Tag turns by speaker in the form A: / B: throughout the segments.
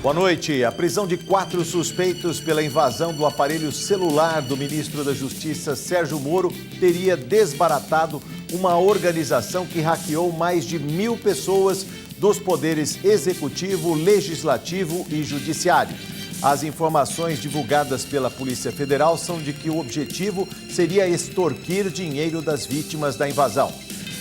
A: Boa noite. A prisão de 4 suspeitos pela invasão do aparelho celular do ministro da Justiça, Sérgio Moro, teria desbaratado uma organização que hackeou mais de 1.000 pessoas dos poderes executivo, legislativo e judiciário. As informações divulgadas pela Polícia Federal são de que o objetivo seria extorquir dinheiro das vítimas da invasão.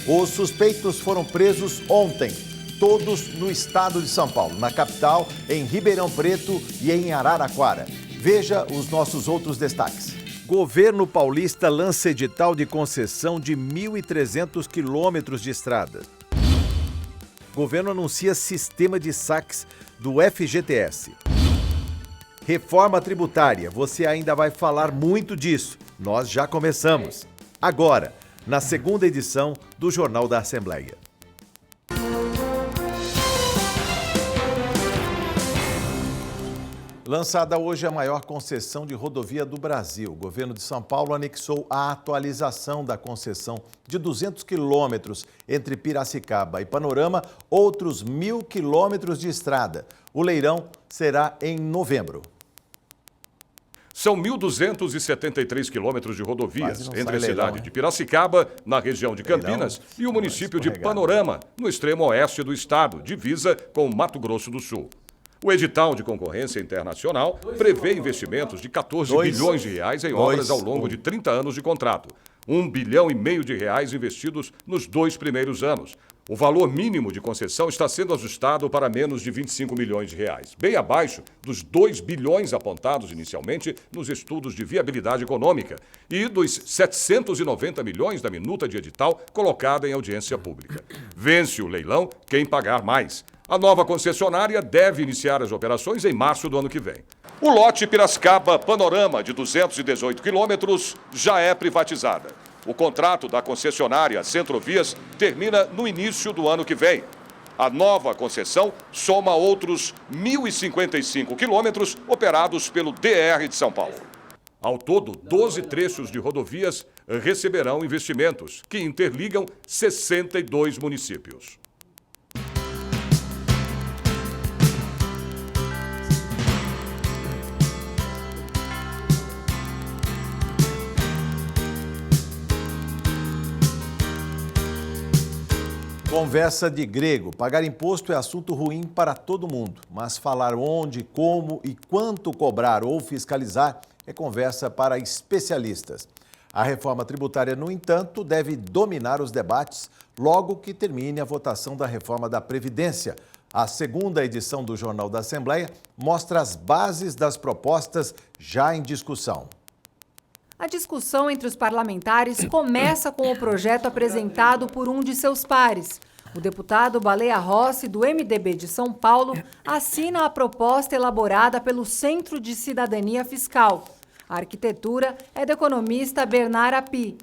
A: Os suspeitos foram presos ontem, todos no estado de São Paulo, na capital, em Ribeirão Preto e em Araraquara. Veja os nossos outros destaques. Governo paulista lança edital de concessão de 1.300 quilômetros de estrada. Governo anuncia sistema de saques do FGTS. Reforma tributária, você ainda vai falar muito disso. Nós já começamos. Agora, na segunda edição do Jornal da Assembleia. Lançada hoje a maior concessão de rodovia do Brasil. O governo de São Paulo anexou a atualização da concessão de 200 quilômetros entre Piracicaba e Panorama, outros 1.000 quilômetros de estrada. O leilão será em novembro.
B: São 1.273 quilômetros de rodovias entre a cidade de Piracicaba, na região de Campinas, e o município de Panorama, no extremo oeste do estado, divisa com Mato Grosso do Sul. O edital de concorrência internacional prevê investimentos de 14 bilhões de reais em obras ao longo de 30 anos de contrato. 1,5 bilhão de reais investidos nos 2 primeiros anos. O valor mínimo de concessão está sendo ajustado para menos de 25 milhões de reais, bem abaixo dos 2 bilhões apontados inicialmente nos estudos de viabilidade econômica e dos 790 milhões da minuta de edital colocada em audiência pública. Vence o leilão quem pagar mais. A nova concessionária deve iniciar as operações em março do ano que vem. O lote Piracicaba Panorama, de 218 quilômetros, já é privatizada. O contrato da concessionária Centrovias termina no início do ano que vem. A nova concessão soma outros 1.055 quilômetros operados pelo DR de São Paulo. Ao todo, 12 trechos de rodovias receberão investimentos, que interligam 62 municípios.
A: Conversa de grego. Pagar imposto é assunto ruim para todo mundo, mas falar onde, como e quanto cobrar ou fiscalizar é conversa para especialistas. A reforma tributária, no entanto, deve dominar os debates logo que termine a votação da reforma da Previdência. A segunda edição do Jornal da Assembleia mostra as bases das propostas já em discussão.
C: A discussão entre os parlamentares começa com o projeto apresentado por um de seus pares. O deputado Baleia Rossi, do MDB de São Paulo, assina a proposta elaborada pelo Centro de Cidadania Fiscal. A arquitetura é do economista Bernard Api.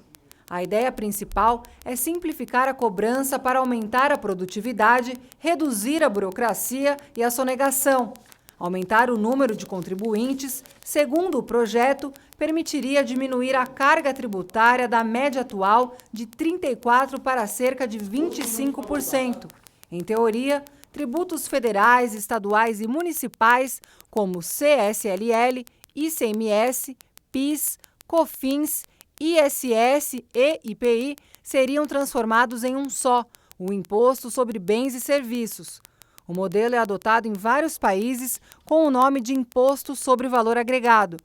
C: A ideia principal é simplificar a cobrança para aumentar a produtividade, reduzir a burocracia e a sonegação. Aumentar o número de contribuintes, segundo o projeto, permitiria diminuir a carga tributária da média atual de 34% para cerca de 25%. Em teoria, tributos federais, estaduais e municipais, como CSLL, ICMS, PIS, COFINS, ISS e IPI, seriam transformados em um só, o Imposto sobre Bens e Serviços. O modelo é adotado em vários países com o nome de Imposto sobre Valor Agregado.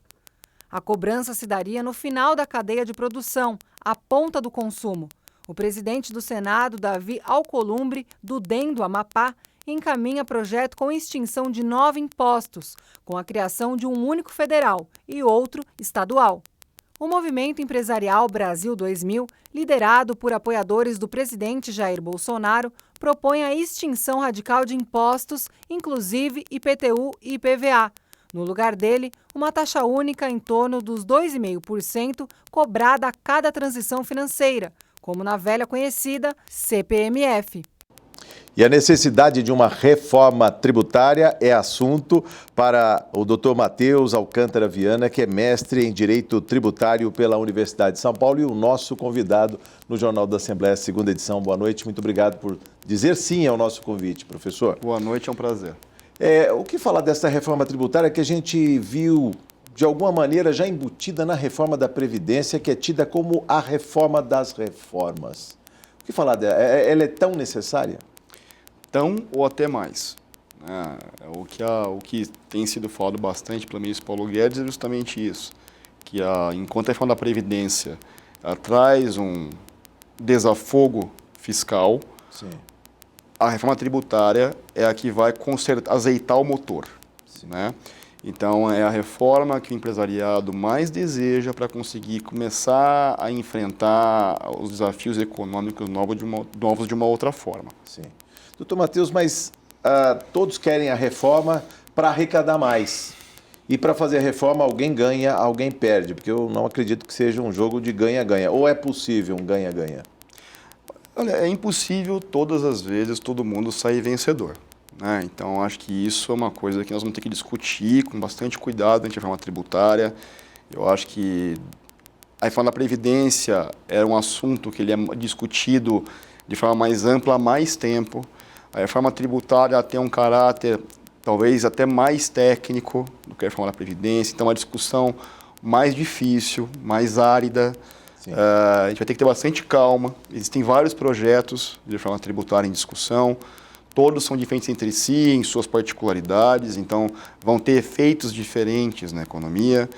C: A cobrança se daria no final da cadeia de produção, à ponta do consumo. O presidente do Senado, Davi Alcolumbre, do DEM do Amapá, encaminha projeto com extinção de 9 impostos, com a criação de um único federal e outro estadual. O movimento empresarial Brasil 2000, liderado por apoiadores do presidente Jair Bolsonaro, propõe a extinção radical de impostos, inclusive IPTU e IPVA. No lugar dele, uma taxa única em torno dos 2,5% cobrada a cada transição financeira, como na velha conhecida CPMF.
A: E a necessidade de uma reforma tributária é assunto para o Dr. Matheus Alcântara Viana, que é mestre em Direito Tributário pela Universidade de São Paulo e o nosso convidado no Jornal da Assembleia, segunda edição. Boa noite, muito obrigado por dizer sim ao nosso convite, professor.
D: Boa noite, é um prazer.
A: O que falar dessa reforma tributária que a gente viu, de alguma maneira, já embutida na reforma da Previdência, que é tida como a reforma das reformas? O que falar dela? Ela é tão necessária?
D: Tão ou até mais. O que tem sido falado bastante pelo ministro Paulo Guedes é justamente isso, que enquanto a reforma da Previdência traz um desafogo fiscal,
A: sim,
D: a reforma tributária é a que vai azeitar o motor. Né? Então, é a reforma que o empresariado mais deseja para conseguir começar a enfrentar os desafios econômicos novos de uma outra forma.
A: Sim. Doutor Matheus, mas todos querem a reforma para arrecadar mais. E para fazer a reforma, alguém ganha, alguém perde, porque eu não acredito que seja um jogo de ganha-ganha. Ou é possível um ganha-ganha?
D: Olha, é impossível todas as vezes todo mundo sair vencedor. Né? Então, acho que isso é uma coisa que nós vamos ter que discutir com bastante cuidado dentro da reforma tributária. Eu acho que a reforma da Previdência era um assunto que ele é discutido de forma mais ampla há mais tempo. A reforma tributária tem um caráter talvez até mais técnico do que a reforma da Previdência, então é uma discussão mais difícil, mais árida. A gente vai ter que ter bastante calma. Existem vários projetos de reforma tributária em discussão, todos são diferentes entre si, em suas particularidades, então vão ter efeitos diferentes na economia.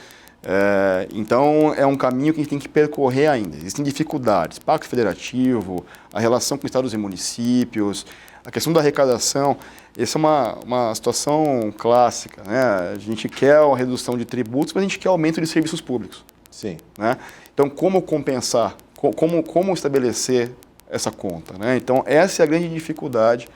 D: Então é um caminho que a gente tem que percorrer ainda. Existem dificuldades, pacto federativo, a relação com estados e municípios, a questão da arrecadação. Essa é uma situação clássica, né? A gente quer a redução de tributos, mas a gente quer aumento de serviços públicos.
A: Sim.
D: Né? Então, como compensar? Como estabelecer essa conta? Né? Então, essa é a grande dificuldade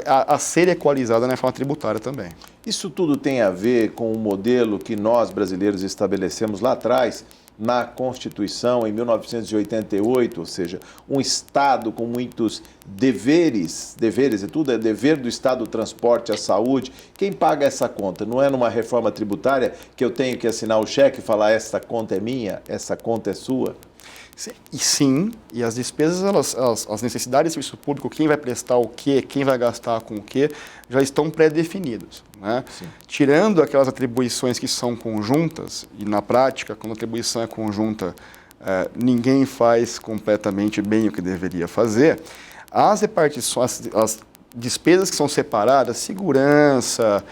D: a ser equalizada na reforma tributária também.
A: Isso tudo tem a ver com o modelo que nós, brasileiros, estabelecemos lá atrás, na Constituição, em 1988, ou seja, um Estado com muitos deveres e tudo, é dever do Estado o transporte, a saúde. Quem paga essa conta? Não é numa reforma tributária que eu tenho que assinar o cheque e falar essa conta é minha, essa conta é sua?
D: Sim, e as despesas, as necessidades de serviço público, quem vai prestar o quê, quem vai gastar com o quê, já estão pré-definidos. Né? Tirando aquelas atribuições que são conjuntas, e na prática, quando a atribuição é conjunta, ninguém faz completamente bem o que deveria fazer, as repartições, as despesas que são separadas, segurança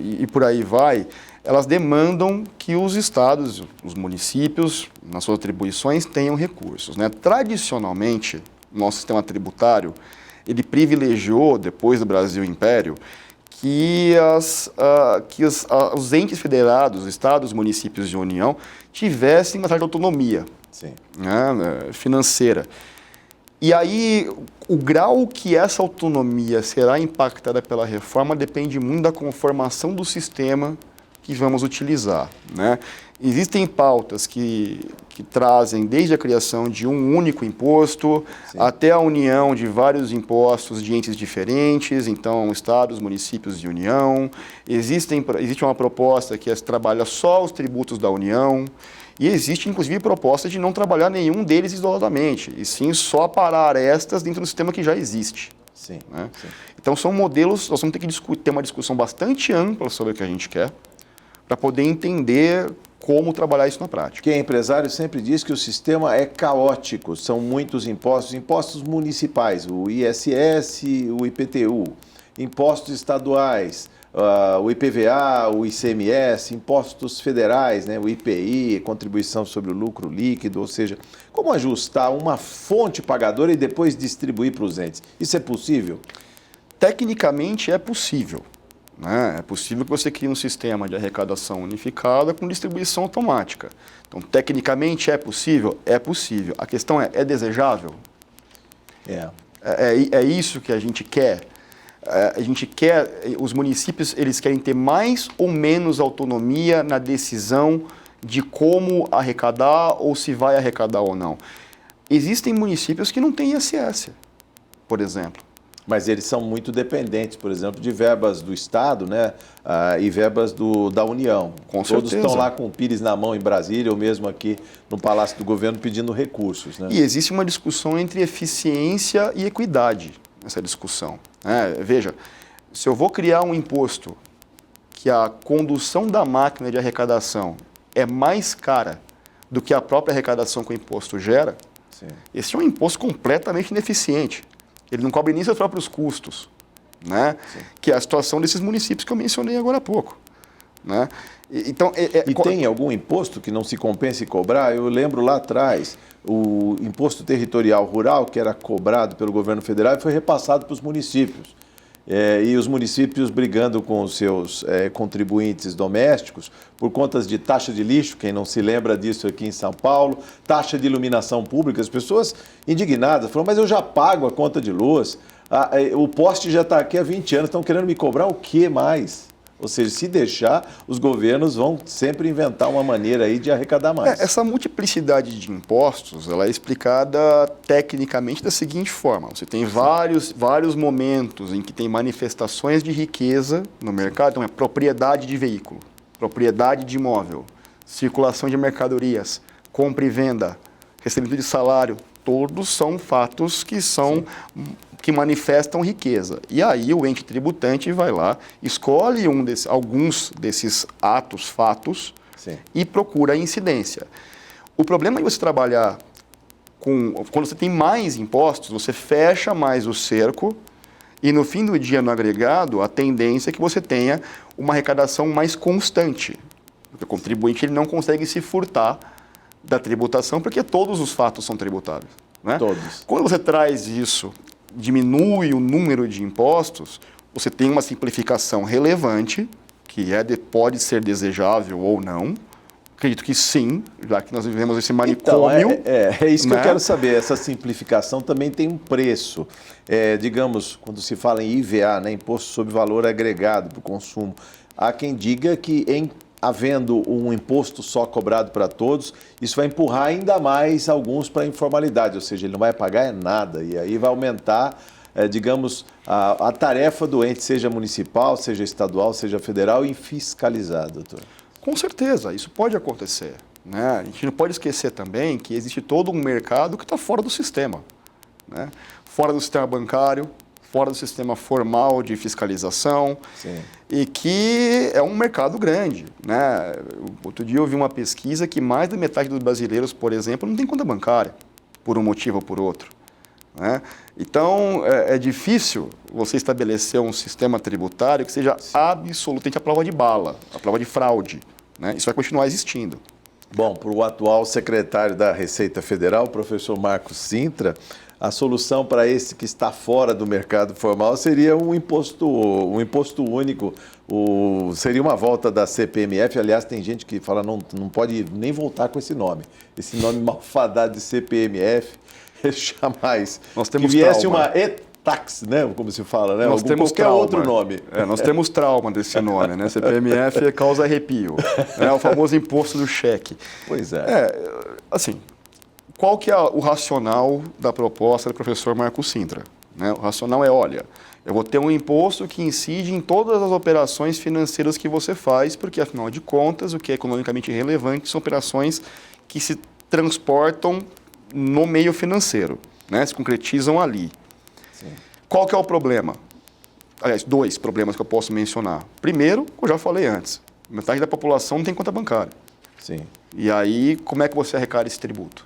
D: e por aí vai, elas demandam que os estados, os municípios, nas suas atribuições, tenham recursos. Né? Tradicionalmente, o nosso sistema tributário, ele privilegiou, depois do Brasil Império, que os entes federados, estados, municípios e União, tivessem uma certa autonomia né, financeira. E aí, o grau que essa autonomia será impactada pela reforma depende muito da conformação do sistema que vamos utilizar. Né? Existem pautas que trazem desde a criação de um único imposto até a união de vários impostos de entes diferentes, então estados, municípios e União. Existe uma proposta que trabalha só os tributos da União e existe inclusive proposta de não trabalhar nenhum deles isoladamente, e sim só parar arestas dentro do sistema que já existe. Né? Então são modelos, nós vamos ter que ter uma discussão bastante ampla sobre o que a gente quer, para poder entender como trabalhar isso na prática.
A: Quem é empresário sempre diz que o sistema é caótico, são muitos impostos municipais, o ISS, o IPTU, impostos estaduais, o IPVA, o ICMS, impostos federais, né, o IPI, contribuição sobre o lucro líquido, ou seja, como ajustar uma fonte pagadora e depois distribuir para os entes? Isso é possível?
D: Tecnicamente é possível. Né? É possível que você crie um sistema de arrecadação unificada com distribuição automática. Então, tecnicamente é possível? É possível. A questão é desejável? É isso que a gente quer? A gente quer, os municípios, eles querem ter mais ou menos autonomia na decisão de como arrecadar ou se vai arrecadar ou não. Existem municípios que não têm ISS, por exemplo.
A: Mas eles são muito dependentes, por exemplo, de verbas do Estado, né, e verbas da União.
D: Com
A: Todos
D: certeza.
A: estão lá com o pires na mão em Brasília ou mesmo aqui no Palácio do Governo pedindo recursos. Né?
D: E existe uma discussão entre eficiência e equidade nessa discussão. Veja, se eu vou criar um imposto que a condução da máquina de arrecadação é mais cara do que a própria arrecadação que o imposto gera,
A: Sim.
D: esse é um imposto completamente ineficiente. Ele não cobre nem seus próprios custos, né? Que é a situação desses municípios que eu mencionei agora há pouco. Né? Então,
A: E tem algum imposto que não se compense cobrar? Eu lembro lá atrás, o imposto territorial rural, que era cobrado pelo governo federal e foi repassado para os municípios. E os municípios brigando com os seus contribuintes domésticos por contas de taxa de lixo, quem não se lembra disso aqui em São Paulo, taxa de iluminação pública, as pessoas indignadas, falaram, mas eu já pago a conta de luz, o poste já está aqui há 20 anos, estão querendo me cobrar o que mais? Ou seja, se deixar, os governos vão sempre inventar uma maneira aí de arrecadar mais.
D: Essa multiplicidade de impostos, ela é explicada tecnicamente da seguinte forma. Você tem vários momentos em que tem manifestações de riqueza no mercado. Então, é propriedade de veículo, propriedade de imóvel, circulação de mercadorias, compra e venda, recebimento de salário. Todos são fatos que manifestam riqueza. E aí o ente tributante vai lá, escolhe alguns desses fatos, e procura a incidência. O problema é você trabalhar quando você tem mais impostos, você fecha mais o cerco e no fim do dia, no agregado, a tendência é que você tenha uma arrecadação mais constante. Porque o contribuinte ele não consegue se furtar da tributação porque todos os fatos são tributáveis. Né?
A: Todos.
D: Quando você traz isso, diminui o número de impostos, você tem uma simplificação relevante, que pode ser desejável ou não. Acredito que sim, já que nós vivemos esse manicômio.
A: Então, é isso que
D: né?
A: eu quero saber. Essa simplificação também tem um preço. Digamos, quando se fala em IVA, né, Imposto sobre Valor Agregado para o Consumo, há quem diga que havendo um imposto só cobrado para todos, isso vai empurrar ainda mais alguns para a informalidade, ou seja, ele não vai pagar nada, e aí vai aumentar, digamos, a tarefa do ente, seja municipal, seja estadual, seja federal, em fiscalizar, doutor.
D: Com certeza, isso pode acontecer. Né? A gente não pode esquecer também que existe todo um mercado que está fora do sistema. Né? Fora do sistema bancário, fora do sistema formal de fiscalização.
A: Sim.
D: E que é um mercado grande. Né? Outro dia eu vi uma pesquisa que mais da metade dos brasileiros, por exemplo, não tem conta bancária, por um motivo ou por outro. Né? Então, é difícil você estabelecer um sistema tributário que seja absolutamente à prova de bala, à prova de fraude. Né? Isso vai continuar existindo.
A: Bom, para o atual secretário da Receita Federal, o professor Marcos Cintra, a solução para esse que está fora do mercado formal seria um imposto único, seria uma volta da CPMF. Aliás, tem gente que fala não pode nem voltar com esse nome nome malfadado de CPMF, jamais.
D: Nós temos
A: que viesse
D: trauma.
A: uma e-tax, né? Como se fala, né?
D: Nós temos
A: qualquer
D: trauma.
A: outro nome.
D: Nós temos trauma desse nome, né? CPMF causa arrepio. É o famoso imposto do cheque.
A: Pois é.
D: Assim, qual que é o racional da proposta do professor Marcos Cintra? Né? O racional é, olha, eu vou ter um imposto que incide em todas as operações financeiras que você faz, porque, afinal de contas, o que é economicamente relevante são operações que se transportam no meio financeiro, né? Se concretizam ali.
A: Sim.
D: Qual que é o problema? Aliás, 2 problemas que eu posso mencionar. Primeiro, eu já falei antes, metade da população não tem conta bancária.
A: Sim.
D: E aí, como é que você arrecada esse tributo?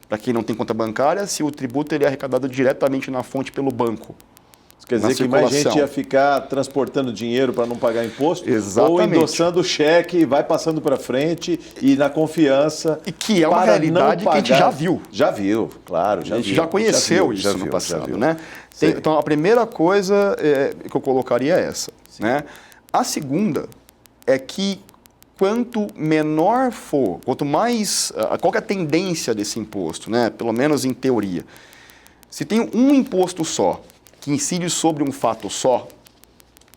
D: Para quem não tem conta bancária, se o tributo ele é arrecadado diretamente na fonte pelo banco.
A: Isso quer dizer que mais gente ia ficar transportando dinheiro para não pagar imposto?
D: Exatamente.
A: Ou endossando o cheque, vai passando para frente e na confiança.
D: E que é uma realidade que a gente já viu.
A: Já viu, claro.
D: A gente já conheceu isso no passado, né? Então, a primeira coisa que eu colocaria é essa. Né? A segunda é que quanto menor for, quanto mais... Qual que é a tendência desse imposto, né? Pelo menos em teoria? Se tem um imposto só, que incide sobre um fato só,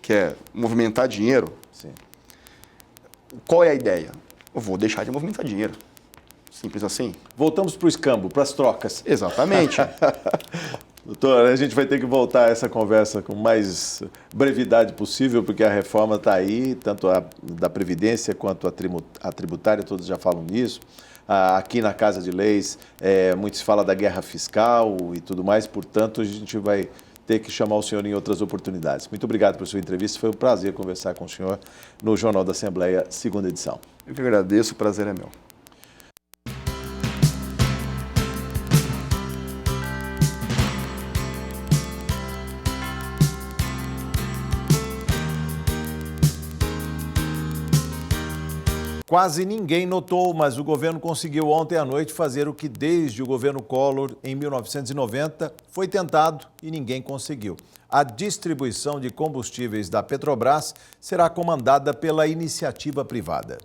D: que é movimentar dinheiro,
A: sim,
D: qual é a ideia? Eu vou deixar de movimentar dinheiro. Simples assim.
A: Voltamos para o escambo, para as trocas.
D: Exatamente.
A: Doutor, a gente vai ter que voltar a essa conversa com mais brevidade possível, porque a reforma está aí, tanto a da Previdência quanto a tributária, todos já falam nisso. Aqui na Casa de Leis, muito se fala da guerra fiscal e tudo mais, portanto, a gente vai ter que chamar o senhor em outras oportunidades. Muito obrigado por sua entrevista, foi um prazer conversar com o senhor no Jornal da Assembleia, segunda edição.
D: Eu que agradeço, o prazer é meu.
A: Quase ninguém notou, mas o governo conseguiu ontem à noite fazer o que desde o governo Collor, em 1990, foi tentado e ninguém conseguiu. A distribuição de combustíveis da Petrobras será comandada pela iniciativa privada.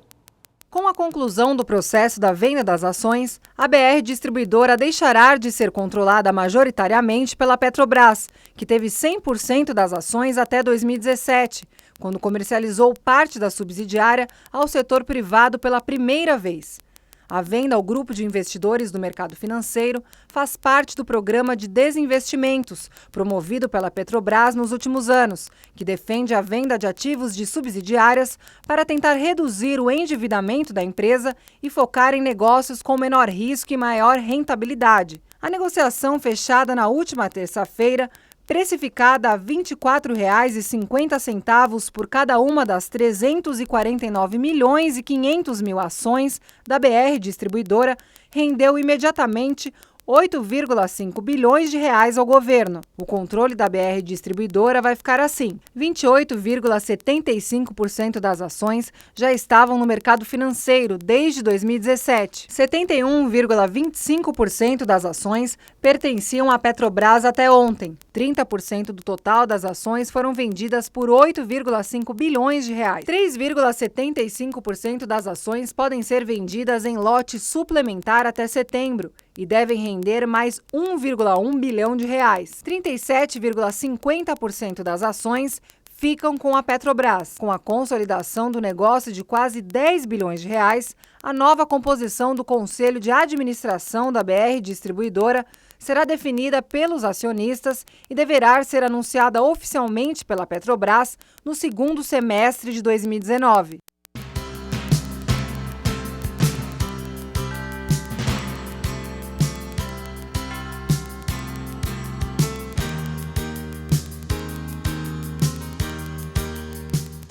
C: Com a conclusão do processo da venda das ações, a BR Distribuidora deixará de ser controlada majoritariamente pela Petrobras, que teve 100% das ações até 2017, quando comercializou parte da subsidiária ao setor privado pela primeira vez. A venda ao grupo de investidores do mercado financeiro faz parte do programa de desinvestimentos promovido pela Petrobras nos últimos anos, que defende a venda de ativos de subsidiárias para tentar reduzir o endividamento da empresa e focar em negócios com menor risco e maior rentabilidade. A negociação fechada na última terça-feira, precificada a R$ 24,50 por cada uma das 349.500.000 ações da BR Distribuidora, rendeu imediatamente 8,5 bilhões de reais ao governo. O controle da BR Distribuidora vai ficar assim: 28,75% das ações já estavam no mercado financeiro desde 2017. 71,25% das ações pertenciam à Petrobras até ontem. 30% do total das ações foram vendidas por 8,5 bilhões de reais. 3,75% das ações podem ser vendidas em lote suplementar até setembro e devem render mais 1,1 bilhão de reais. 37,50% das ações ficam com a Petrobras. Com a consolidação do negócio de quase 10 bilhões de reais, a nova composição do Conselho de Administração da BR Distribuidora será definida pelos acionistas e deverá ser anunciada oficialmente pela Petrobras no segundo semestre de 2019.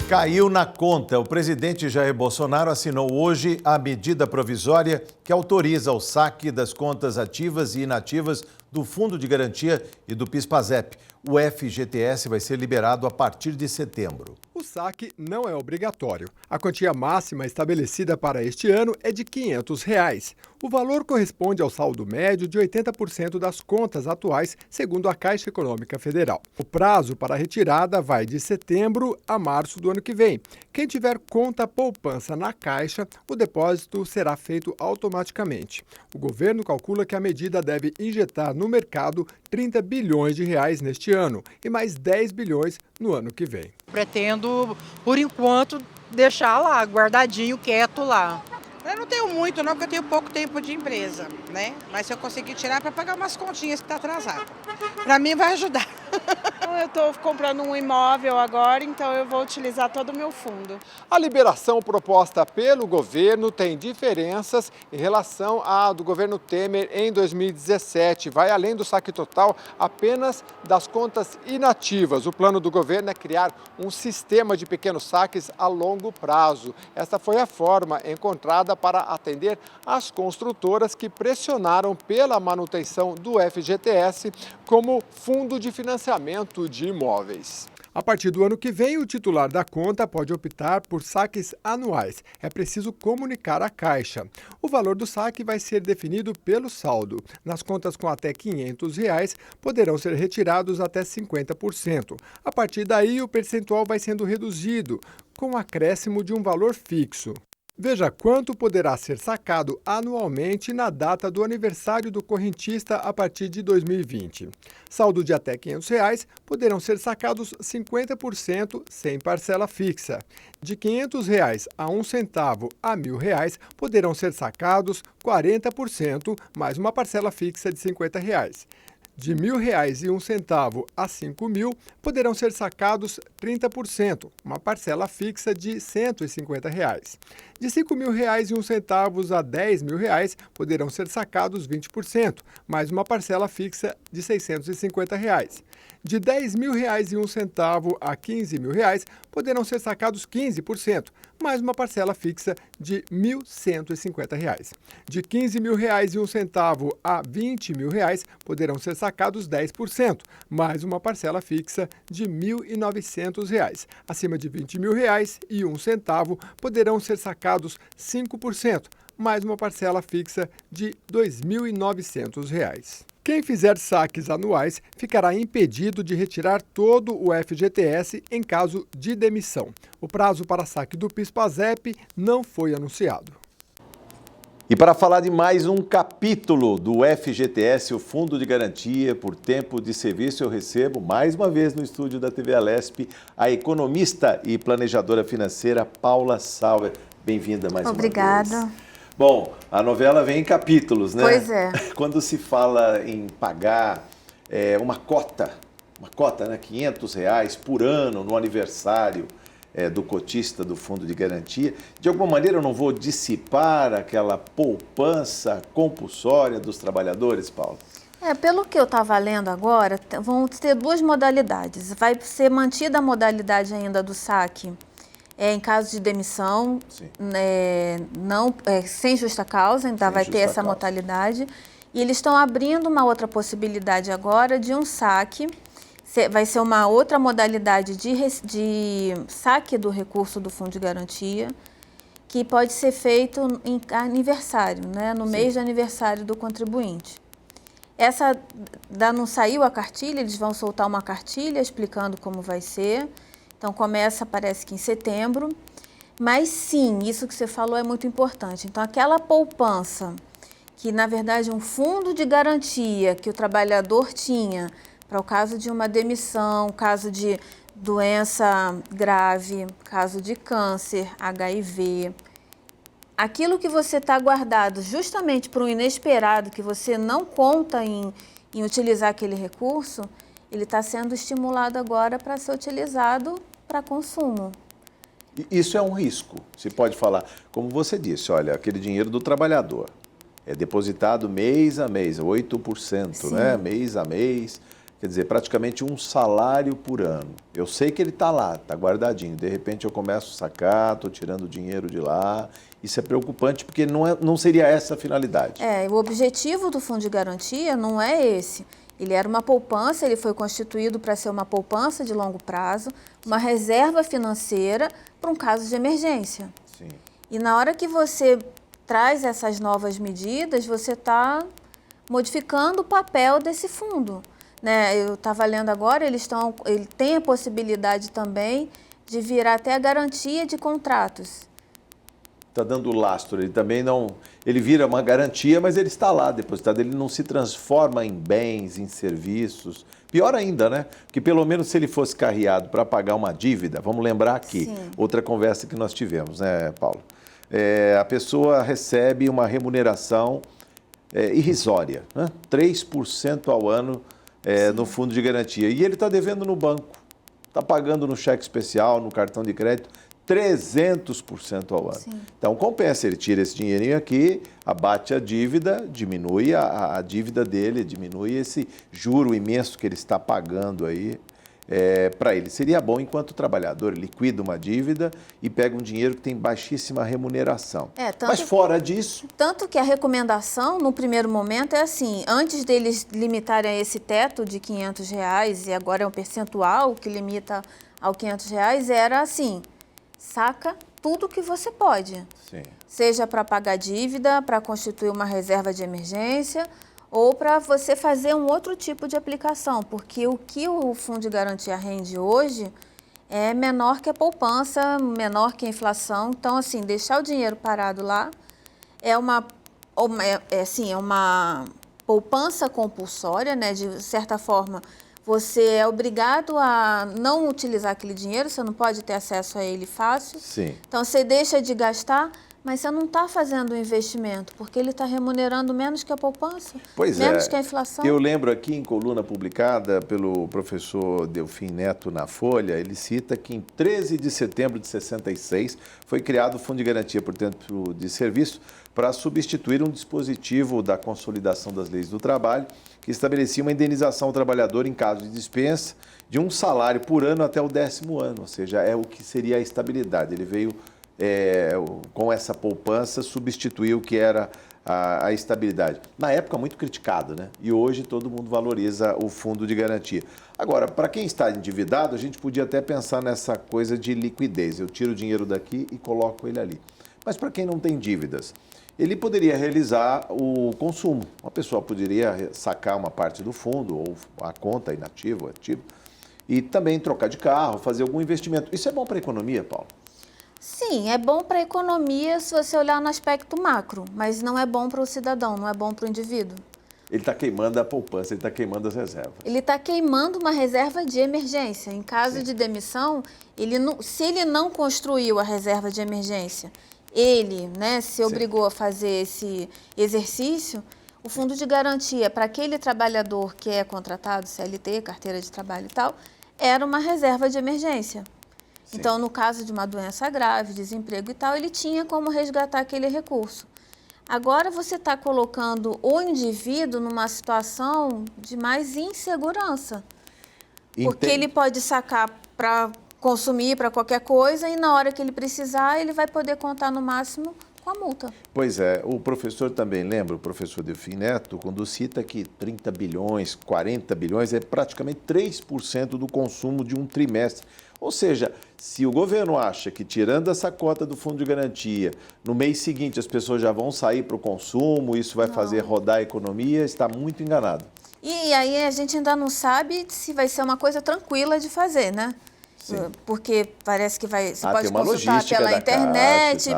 A: Caiu na conta. O presidente Jair Bolsonaro assinou hoje a medida provisória que autoriza o saque das contas ativas e inativas do Fundo de Garantia e do PIS/PASEP. O FGTS vai ser liberado a partir de setembro.
E: O saque não é obrigatório. A quantia máxima estabelecida para este ano é de R$ 500. O valor corresponde ao saldo médio de 80% das contas atuais, segundo a Caixa Econômica Federal. O prazo para a retirada vai de setembro a março do ano que vem. Quem tiver conta poupança na Caixa, o depósito será feito automaticamente. O governo calcula que a medida deve injetar no mercado 30 bilhões de reais neste ano e mais 10 bilhões no ano que vem.
F: Pretendo, por enquanto, deixar lá, guardadinho, quieto lá. Eu não tenho muito não, porque eu tenho pouco tempo de empresa, né? Mas se eu conseguir tirar para pagar umas continhas que tá atrasado. Para mim vai ajudar.
G: Eu estou comprando um imóvel agora, então eu vou utilizar todo o meu fundo.
E: A liberação proposta pelo governo tem diferenças em relação à do governo Temer em 2017. Vai além do saque total apenas das contas inativas. O plano do governo é criar um sistema de pequenos saques a longo prazo. Esta foi a forma encontrada para atender as construtoras que pressionaram pela manutenção do FGTS como fundo de financiamento de imóveis. A partir do ano que vem, o titular da conta pode optar por saques anuais. É preciso comunicar à Caixa. O valor do saque vai ser definido pelo saldo. Nas contas com até R$ 500, poderão ser retirados até 50%. A partir daí, o percentual vai sendo reduzido, com o acréscimo de um valor fixo. Veja quanto poderá ser sacado anualmente na data do aniversário do correntista a partir de 2020. Saldo de até R$ 500 poderão ser sacados 50% sem parcela fixa. De R$ 500 a 1 centavo a R$ 1.000 poderão ser sacados 40% mais uma parcela fixa de R$ 50. De R$ 1.000,01 a 5.000 poderão ser sacados 30%, uma parcela fixa de R$ 150. De R$ 5.000,01 a R$ 10.000 poderão ser sacados 20%, mais uma parcela fixa de R$ 650. De R$ 10.001 a R$ 15.000 poderão ser sacados 15%, mais uma parcela fixa de R$ 1.150. De R$ 15.001 a R$ 20.000 poderão ser sacados 10%, mais uma parcela fixa de R$ 1.900. Acima de R$ 20.001 poderão ser sacados 5%, mais uma parcela fixa de R$ 2.900. Quem fizer saques anuais ficará impedido de retirar todo o FGTS em caso de demissão. O prazo para saque do PIS/PASEP não foi anunciado.
A: E para falar de mais um capítulo do FGTS, o Fundo de Garantia por Tempo de Serviço, eu recebo mais uma vez no estúdio da TV Alesp a economista e planejadora financeira Paula Sauer. Bem-vinda mais uma vez.
H: Obrigada.
A: Bom, a novela vem em capítulos, né?
H: Pois é.
A: Quando se fala em pagar uma cota, né, R$500 por ano no aniversário do cotista do Fundo de Garantia, de alguma maneira eu não vou dissipar aquela poupança compulsória dos trabalhadores, Paulo?
H: Pelo que eu estava lendo agora, vão ter duas modalidades. Vai ser mantida a modalidade ainda do saque em caso de demissão, sem justa causa, ainda vai ter essa modalidade. E eles estão abrindo uma outra possibilidade agora de um saque, vai ser uma outra modalidade de saque do recurso do Fundo de Garantia, que pode ser feito em aniversário, né, no mês de aniversário do contribuinte. Essa não saiu a cartilha, eles vão soltar uma cartilha explicando como vai ser. Então, começa, parece que em setembro, mas sim, isso que você falou é muito importante. Então, aquela poupança, que na verdade é um fundo de garantia que o trabalhador tinha para o caso de uma demissão, caso de doença grave, caso de câncer, HIV, aquilo que você está guardado justamente para um inesperado, que você não conta em utilizar aquele recurso, ele está sendo estimulado agora para ser utilizado para consumo.
A: Isso é um risco, se pode falar. Como você disse, olha, aquele dinheiro do trabalhador é depositado mês a mês, 8%, né? Mês a mês, quer dizer, praticamente um salário por ano. Eu sei que ele está lá, está guardadinho, de repente eu começo a sacar, estou tirando o dinheiro de lá. Isso é preocupante porque não seria essa a finalidade.
H: O objetivo do Fundo de Garantia não é esse. Ele era uma poupança, ele foi constituído para ser uma poupança de longo prazo, uma reserva financeira para um caso de emergência.
A: Sim.
H: E na hora que você traz essas novas medidas, você está modificando o papel desse fundo, né? Eu estava lendo agora, ele tem a possibilidade também de virar até a garantia de contratos.
A: Está dando lastro, ele também não... Ele vira uma garantia, mas ele está lá depositado, ele não se transforma em bens, em serviços. Pior ainda, né? Porque pelo menos se ele fosse carreado para pagar uma dívida, vamos lembrar aqui, outra conversa que nós tivemos, né, Paulo? A pessoa recebe uma remuneração irrisória, né? 3% ao ano no fundo de garantia. E ele está devendo no banco, está pagando no cheque especial, no cartão de crédito, 300% ao ano.
H: Sim.
A: Então, compensa, ele tira esse dinheirinho aqui, abate a dívida, diminui a dívida dele, diminui esse juro imenso que ele está pagando aí. Para ele seria bom, enquanto trabalhador, liquida uma dívida e pega um dinheiro que tem baixíssima remuneração. Mas fora disso...
H: Tanto que a recomendação, no primeiro momento, é assim, antes deles limitarem a esse teto de R$500, e agora é um percentual que limita ao R$500, era assim... Saca tudo que você pode, seja para pagar dívida, para constituir uma reserva de emergência ou para você fazer um outro tipo de aplicação, porque o que o Fundo de Garantia rende hoje é menor que a poupança, menor que a inflação. Então, assim, deixar o dinheiro parado lá é uma poupança compulsória, né? De certa forma, você é obrigado a não utilizar aquele dinheiro, você não pode ter acesso a ele fácil.
A: Sim.
H: Então, você deixa de gastar, Mas você não está fazendo o investimento, porque ele está remunerando menos que a poupança,
A: Pois
H: menos que a inflação.
A: Eu lembro aqui em coluna publicada pelo professor Delfim Neto na Folha, ele cita que em 13 de setembro de 66 foi criado o Fundo de Garantia por Tempo de Serviço para substituir um dispositivo da Consolidação das Leis do Trabalho que estabelecia uma indenização ao trabalhador em caso de dispensa de um salário por ano até o 10º ano, ou seja, é o que seria a estabilidade. Ele veio com essa poupança substituir o que era a estabilidade. Na época, muito criticado, né? E hoje todo mundo valoriza o fundo de garantia. Agora, para quem está endividado, a gente podia até pensar nessa coisa de liquidez. Eu tiro o dinheiro daqui e coloco ele ali. Mas para quem não tem dívidas, ele poderia realizar o consumo. Uma pessoa poderia sacar uma parte do fundo ou a conta inativa, ativo, e também trocar de carro, fazer algum investimento. Isso é bom para a economia, Paulo?
H: Sim, é bom para a economia se você olhar no aspecto macro, mas não é bom para o cidadão, não é bom para o indivíduo.
A: Ele está queimando a poupança, ele está queimando as reservas.
H: Ele está queimando uma reserva de emergência. Em caso de demissão, se ele não construiu a reserva de emergência, ele, né, se obrigou a fazer esse exercício, o fundo de garantia para aquele trabalhador que é contratado, CLT, carteira de trabalho e tal, era uma reserva de emergência. Sim. Então, no caso de uma doença grave, desemprego e tal, ele tinha como resgatar aquele recurso. Agora você está colocando o indivíduo numa situação de mais insegurança. Porque ele pode sacar para consumir, para qualquer coisa, e na hora que ele precisar, ele vai poder contar no máximo com a multa.
A: Pois é, o professor também lembra, o professor Delfim Neto, quando cita que 30 bilhões, 40 bilhões é praticamente 3% do consumo de um trimestre. Ou seja, se o governo acha que tirando essa cota do fundo de garantia, no mês seguinte as pessoas já vão sair para o consumo, isso vai fazer rodar a economia, está muito enganado.
H: E aí a gente ainda não sabe se vai ser uma coisa tranquila de fazer, né? Sim. Porque parece que você pode consultar pela internet,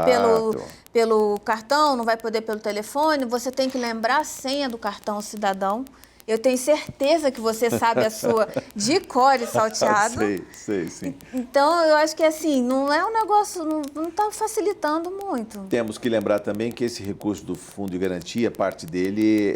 H: pelo cartão, não vai poder pelo telefone, você tem que lembrar a senha do cartão cidadão. Eu tenho certeza que você sabe a sua de cor e salteado.
A: Sei, sim.
H: Então, eu acho que assim, não é um negócio, não está facilitando muito.
A: Temos que lembrar também que esse recurso do Fundo de Garantia, parte dele,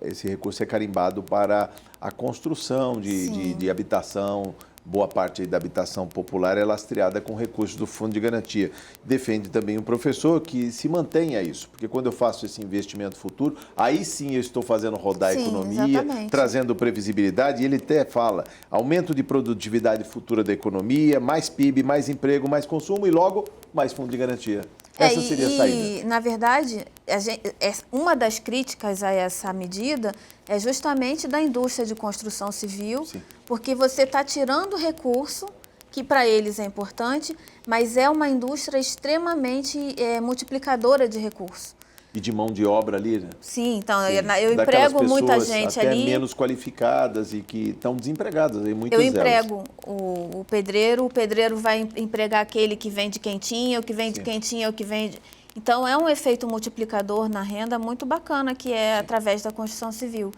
A: esse recurso é carimbado para a construção de habitação. Boa parte da habitação popular é lastreada com recursos do Fundo de Garantia. Defende também o professor que se mantenha isso, porque quando eu faço esse investimento futuro, aí sim eu estou fazendo rodar a economia, exatamente, trazendo previsibilidade, e ele até fala aumento de produtividade futura da economia, mais PIB, mais emprego, mais consumo e logo mais Fundo de Garantia. Essa seria a saída.
H: E, na verdade, uma das críticas a essa medida é justamente da indústria de construção civil, sim, porque você está tirando recurso, que para eles é importante, mas é uma indústria extremamente multiplicadora de recursos.
A: E de mão de obra ali, né?
H: Sim, então eu emprego muita gente
A: até
H: ali.
A: Menos qualificadas e que estão desempregadas. Aí, muitas
H: eu emprego o pedreiro vai empregar aquele que vende quentinha, o que vende quentinha, o que vende... Então, é um efeito multiplicador na renda muito bacana, que é através da construção civil.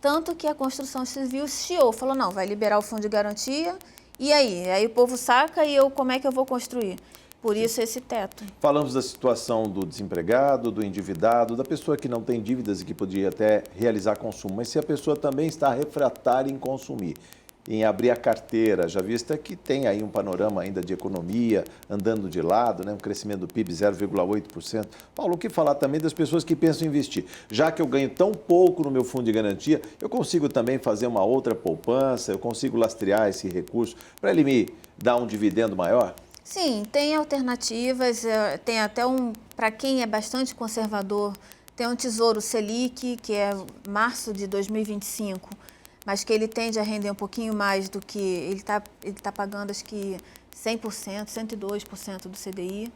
H: Tanto que a construção civil chiou, falou, não, vai liberar o fundo de garantia, e aí? Aí o povo saca e como é que eu vou construir? Por isso esse teto.
A: Falamos da situação do desempregado, do endividado, da pessoa que não tem dívidas e que podia até realizar consumo. Mas se a pessoa também está refratária em consumir, em abrir a carteira, já vista que tem aí um panorama ainda de economia andando de lado, né? Um crescimento do PIB 0,8%. Paulo, o que falar também das pessoas que pensam em investir? Já que eu ganho tão pouco no meu fundo de garantia, eu consigo também fazer uma outra poupança, eu consigo lastrear esse recurso para ele me dar um dividendo maior?
H: Sim, tem alternativas, tem até para quem é bastante conservador, tem um Tesouro Selic, que é março de 2025, mas que ele tende a render um pouquinho mais do que ele tá pagando, acho que 100%, 102% do CDI.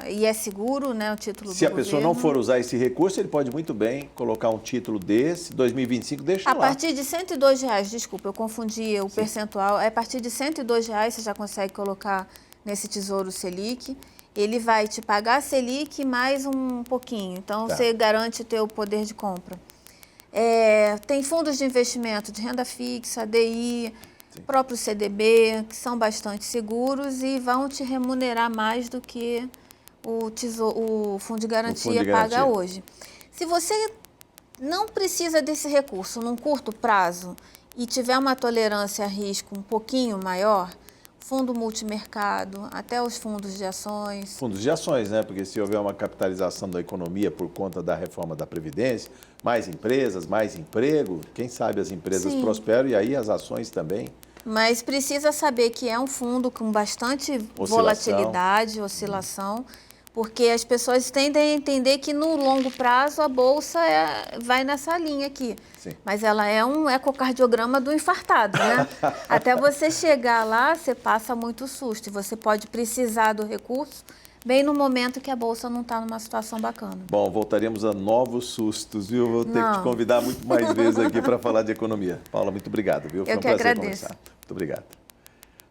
H: E é seguro, né, o título do governo.
A: Se a pessoa não for usar esse recurso, ele pode muito bem colocar um título desse, 2025, deixa lá.
H: A partir de R$102, desculpa, eu confundi o percentual, a partir de R$102 você já consegue colocar nesse Tesouro Selic. Ele vai te pagar a Selic mais um pouquinho, então você garante o teu poder de compra. Tem fundos de investimento de renda fixa, DI, próprio CDB, que são bastante seguros e vão te remunerar mais do que o Fundo de Garantia paga hoje. Se você não precisa desse recurso num curto prazo e tiver uma tolerância a risco um pouquinho maior, fundo multimercado, até os fundos de ações.
A: Fundos de ações, né? Porque se houver uma capitalização da economia por conta da reforma da Previdência, mais empresas, mais emprego, quem sabe as empresas prosperam e aí as ações também.
H: Mas precisa saber que é um fundo com bastante volatilidade, oscilação, porque as pessoas tendem a entender que no longo prazo a Bolsa vai nessa linha aqui.
A: Sim.
H: Mas ela é um ecocardiograma do infartado, né? Até você chegar lá, você passa muito susto. E você pode precisar do recurso bem no momento que a Bolsa não está numa situação bacana.
A: Bom, voltaremos a novos sustos, viu? Vou ter que te convidar muito mais vezes aqui para falar de economia. Paula, muito obrigado, viu? Foi
H: Eu
A: um
H: que
A: prazer
H: agradeço.
A: conversar. Muito obrigado.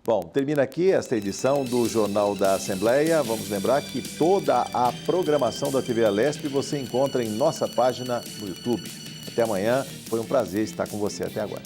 A: Bom, termina aqui esta edição do Jornal da Assembleia. Vamos lembrar que toda a programação da TV Alesp você encontra em nossa página no YouTube. Até amanhã, foi um prazer estar com você. Até agora.